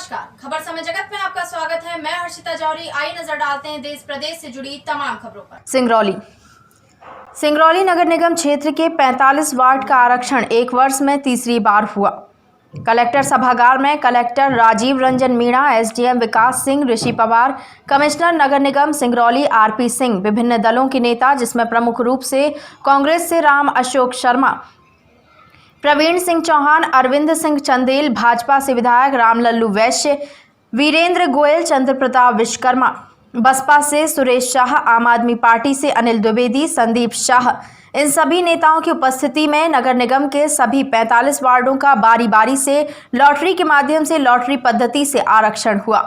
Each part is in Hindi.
नमस्कार, खबर समय जगत में आपका स्वागत है। मैं हर्षिता जौहरी। आइए नजर डालते हैं देश प्रदेश से जुड़ी तमाम खबरों पर। सिंगरौली नगर निगम क्षेत्र के 45 वार्ड का आरक्षण एक वर्ष में तीसरी बार हुआ। कलेक्टर सभागार में कलेक्टर राजीव रंजन मीणा, एसडीएम विकास सिंह, ऋषि पवार, कमिश्नर नगर निगम सिंगरौली आरपी सिंह, विभिन्न दलों के नेता जिसमें प्रमुख रूप से कांग्रेस से राम अशोक शर्मा, प्रवीण सिंह चौहान, अरविंद सिंह चंदेल, भाजपा से विधायक रामलल्लू वैश्य, वीरेंद्र गोयल, चंद्र प्रताप विश्वकर्मा, बसपा से सुरेश शाह, आम आदमी पार्टी से अनिल द्विवेदी, संदीप शाह, इन सभी नेताओं की उपस्थिति में नगर निगम के सभी 45 वार्डों का बारी बारी से लॉटरी के माध्यम से लॉटरी पद्धति से आरक्षण हुआ।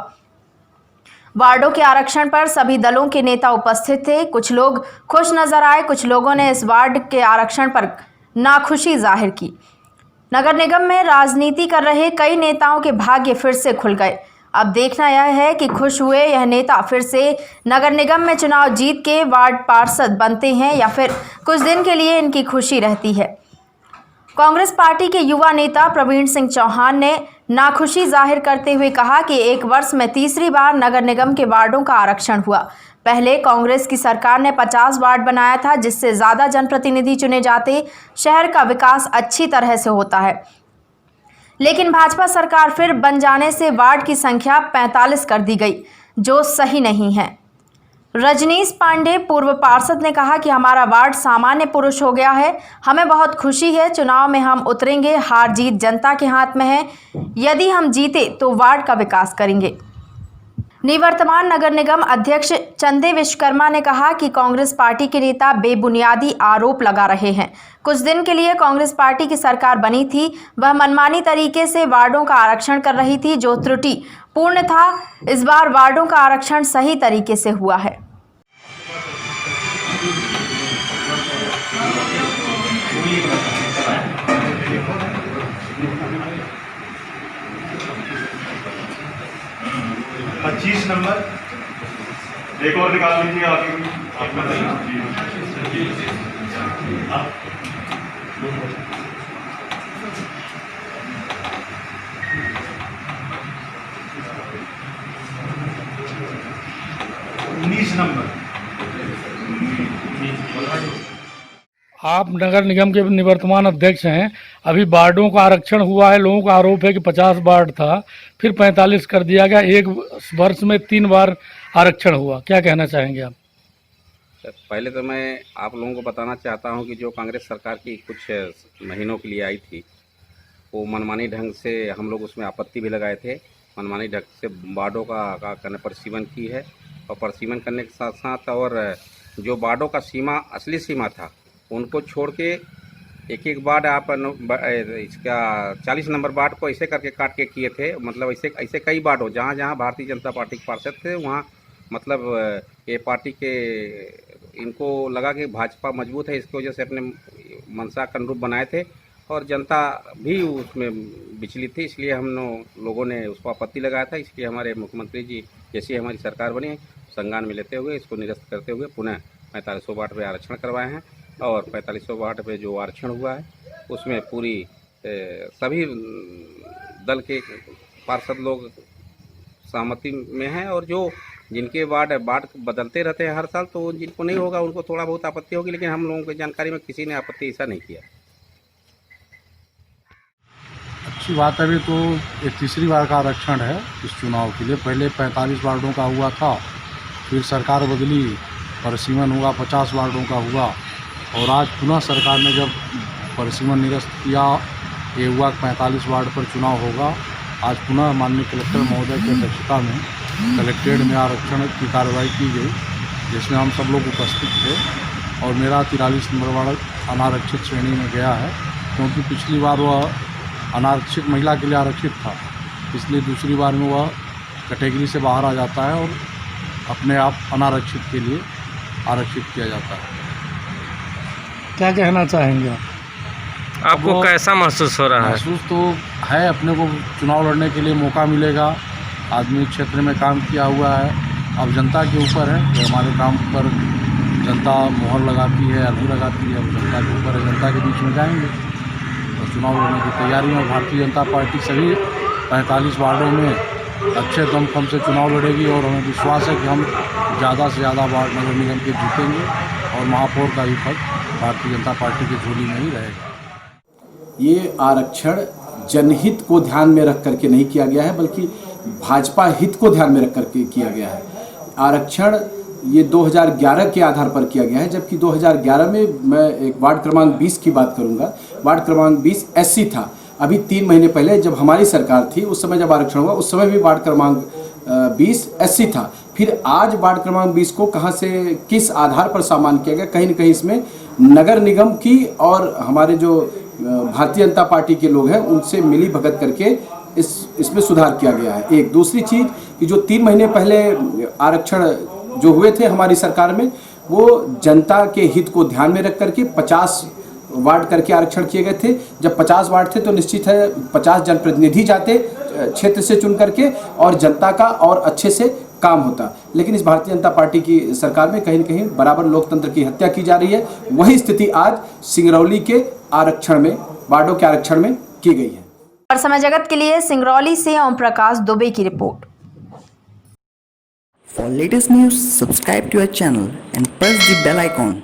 वार्डों के आरक्षण पर सभी दलों के नेता उपस्थित थे। कुछ लोग खुश नजर आए, कुछ लोगों ने इस वार्ड के आरक्षण पर नाखुशी जाहिर की। नगर निगम में राजनीति कर रहे कई नेताओं के भाग्य फिर से खुल गए। अब देखना यह है कि खुश हुए यह नेता फिर से नगर निगम में चुनाव जीत के वार्ड पार्षद बनते हैं या फिर कुछ दिन के लिए इनकी खुशी रहती है। कांग्रेस पार्टी के युवा नेता प्रवीण सिंह चौहान ने नाखुशी जाहिर करते हुए कहा कि एक वर्ष में तीसरी बार नगर निगम के वार्डों का आरक्षण हुआ। पहले कांग्रेस की सरकार ने 50 वार्ड बनाया था, जिससे ज्यादा जनप्रतिनिधि चुने जाते शहर का विकास अच्छी तरह से होता है। लेकिन भाजपा सरकार फिर बन जाने से वार्ड की संख्या 45 कर दी गई, जो सही नहीं है। रजनीश पांडे, पूर्व पार्षद, ने कहा कि हमारा वार्ड सामान्य पुरुष हो गया है। हमें बहुत खुशी है। चुनाव में हम उतरेंगे, हार जीत जनता के हाथ में है। यदि हम जीते तो वार्ड का विकास करेंगे। निवर्तमान नगर निगम अध्यक्ष चंदे विश्वकर्मा ने कहा कि कांग्रेस पार्टी के नेता बेबुनियादी आरोप लगा रहे हैं। कुछ दिन के लिए कांग्रेस पार्टी की सरकार बनी थी, वह मनमानी तरीके से वार्डों का आरक्षण कर रही थी, जो त्रुटि पूर्ण था। इस बार वार्डों का आरक्षण सही तरीके से हुआ है। पच्चीस नंबर एक और निकाल लीजिए आगे आपका 19 नंबर। आप नगर निगम के निवर्तमान अध्यक्ष हैं। अभी वार्डों का आरक्षण हुआ है। लोगों का आरोप है कि 50 वार्ड था, फिर 45 कर दिया गया। एक वर्ष में 3 बार आरक्षण हुआ। क्या कहना चाहेंगे आप? पहले तो मैं आप लोगों को बताना चाहता हूं कि जो कांग्रेस सरकार की कुछ महीनों के लिए आई थी, वो मनमानी ढंग से हम लोग उसमें आपत्ति भी लगाए थे। मनमानी ढंग से वार्डों का परिसीमन की है, और परिसीमन करने के साथ साथ और जो वार्डों का सीमा असली सीमा था, उनको छोड़ के एक एक वार्ड आप इसका 40 नंबर वार्ड को ऐसे करके काट के किए थे। मतलब ऐसे कई वार्ड हो जहाँ जहाँ भारतीय जनता पार्टी के पार्षद थे, वहाँ मतलब ये पार्टी के इनको लगा कि भाजपा मजबूत है, इसकी वजह से अपने मंशा के अनुरूप बनाए थे, और जनता भी उसमें विचलित थी। इसलिए हम लोगों ने उसको आपत्ति लगाया था। इसलिए हमारे मुख्यमंत्री जी जैसी हमारी सरकार बनी, संज्ञान में लेते हुए इसको निरस्त करते हुए पुनः 4500 वार्ड पर आरक्षण करवाए हैं। और 4500 वार्ड पे जो आरक्षण हुआ है, उसमें पूरी सभी दल के पार्षद लोग सहमति में हैं। और जो जिनके वार्ड बदलते रहते हैं हर साल, तो जिनको नहीं होगा उनको थोड़ा बहुत आपत्ति होगी, लेकिन हम लोगों की जानकारी में किसी ने आपत्ति ऐसा नहीं किया। अच्छी बात है। अभी तो ये तीसरी बार का आरक्षण है इस चुनाव के लिए। पहले 45 वार्डों का हुआ था, फिर सरकार बदली, परिसीमन हुआ, 50 वार्डों का हुआ, और आज पुनः सरकार ने जब परिसीमन निरस्त किया, ये हुआ 45 वार्ड पर चुनाव होगा। आज पुनः माननीय कलेक्टर महोदय की अध्यक्षता में कलेक्ट्रेट में आरक्षण की कार्रवाई की गई, जिसमें हम सब लोग उपस्थित थे। और मेरा 43 नंबर वार्ड अनारक्षित श्रेणी में गया है, क्योंकि पिछली बार वह अनारक्षित महिला के लिए आरक्षित था, इसलिए दूसरी बार में वह कैटेगरी से बाहर आ जाता है और अपने आप अनारक्षित के लिए आरक्षित किया जाता है। क्या कहना चाहेंगे आपको? कैसा महसूस हो रहा है? महसूस तो है, अपने को चुनाव लड़ने के लिए मौका मिलेगा। आदमी क्षेत्र में काम किया हुआ है, अब जनता के ऊपर है कि हमारे काम पर जनता मोहर लगाती है या नहीं लगाती है। अब जनता के ऊपर है, जनता के बीच में जाएंगे और चुनाव लड़ने की तैयारी में भारतीय जनता पार्टी सभी 45 वार्डों में अच्छे दमखम से चुनाव लड़ेगी और हमें विश्वास है कि हम ज़्यादा से ज़्यादा वार्ड नगर निगम के जीतेंगे और महापौर का भी पद भारतीय जनता पार्टी की झोली में ही रहेगा। ये आरक्षण जनहित को ध्यान में रख करके नहीं किया गया है, बल्कि भाजपा हित को ध्यान में रख करके किया गया है। आरक्षण ये 2011 के आधार पर किया गया है, जबकि 2011 में मैं एक वार्ड क्रमांक 20 की बात करूंगा। वार्ड क्रमांक 20 एससी था। अभी 3 महीने पहले जब हमारी सरकार थी, उस समय जब आरक्षण हुआ, उस समय भी वार्ड क्रमांक 20 एससी था। फिर आज वार्ड क्रमांक 20 को कहां से किस आधार पर सामान्य किया गया, कहीं न कहीं इसमें नगर निगम की और हमारे जो भारतीय जनता पार्टी के लोग हैं उनसे मिली भगत करके इसमें सुधार किया गया है। एक दूसरी चीज़ कि जो 3 महीने पहले आरक्षण जो हुए थे हमारी सरकार में, वो जनता के हित को ध्यान में रख करके 50 वार्ड करके आरक्षण किए गए थे। जब 50 वार्ड थे तो निश्चित है 50 जनप्रतिनिधि जाते क्षेत्र से चुन करके और जनता का और अच्छे से काम होता। लेकिन इस भारतीय जनता पार्टी की सरकार में कहीं न कहीं बराबर लोकतंत्र की हत्या की जा रही है। वही स्थिति आज सिंगरौली के आरक्षण में, वार्डों के आरक्षण में की गई है। और समय जगत के लिए सिंगरौली से ओम प्रकाश दुबे की report. For latest news, subscribe to our channel and press the bell icon.